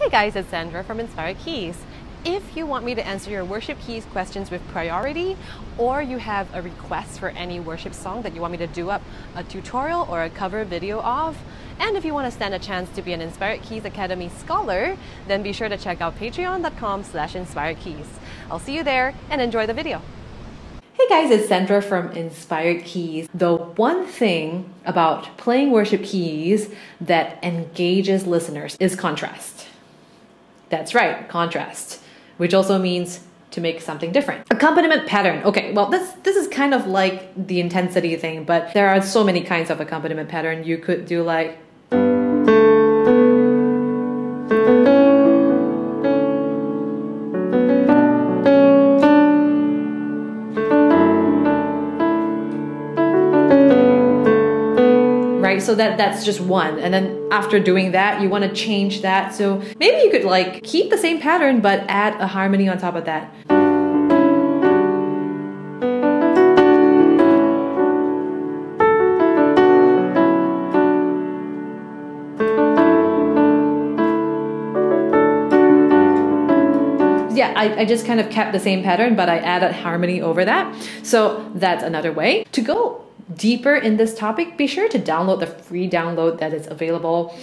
Hey guys, it's Sandra from Inspired Keys. If you want me to answer your worship keys questions with priority, or you have a request for any worship song that you want me to do up a tutorial or a cover video of, and if you want to stand a chance to be an Inspired Keys Academy scholar, then be sure to check out patreon.com/inspiredkeys. I'll see you there and enjoy the video. Hey guys, it's Sandra from Inspired Keys. The one thing about playing worship keys that engages listeners is contrast. That's right, contrast, which also means to make something different. Accompaniment pattern. Okay, well, this is kind of like the intensity thing, but there are so many kinds of accompaniment pattern. You could do like, so that's just one. And then after doing that, you want to change that. So maybe you could like keep the same pattern, but add a harmony on top of that. Yeah, I just kind of kept the same pattern, but I added harmony over that. So that's another way. To go deeper in this topic, be sure to download the free download that is available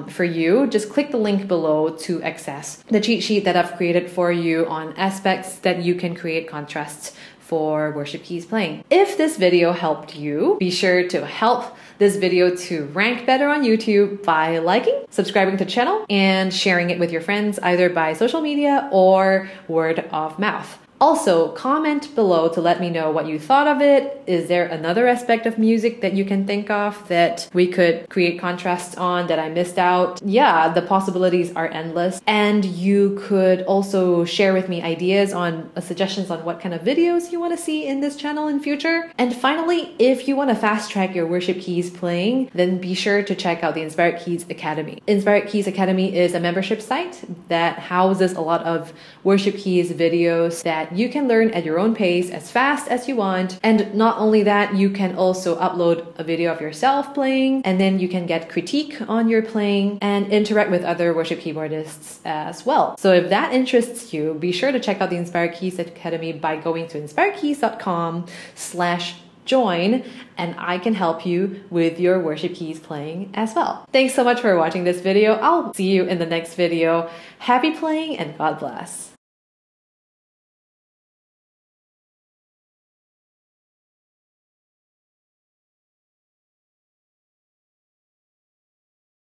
for you. Just click the link below to access the cheat sheet that I've created for you on aspects that you can create contrasts for worship keys playing. If this video helped you, be sure to help this video to rank better on YouTube by liking, subscribing to the channel, and sharing it with your friends either by social media or word of mouth. Also, comment below to let me know what you thought of it. Is there another aspect of music that you can think of that we could create contrasts on that I missed out? Yeah, the possibilities are endless. And you could also share with me ideas on suggestions on what kind of videos you want to see in this channel in future. And finally, if you want to fast track your worship keys playing, then be sure to check out the Inspired Keys Academy. Inspired Keys Academy is a membership site that houses a lot of worship keys videos that you can learn at your own pace as fast as you want. And not only that, you can also upload a video of yourself playing, and then you can get critique on your playing and interact with other worship keyboardists as well. So if that interests you, be sure to check out the Inspired Keys Academy by going to inspiredkeys.com/join, and I can help you with your worship keys playing as well. Thanks so much for watching this video. I'll see you in the next video. Happy playing and God bless.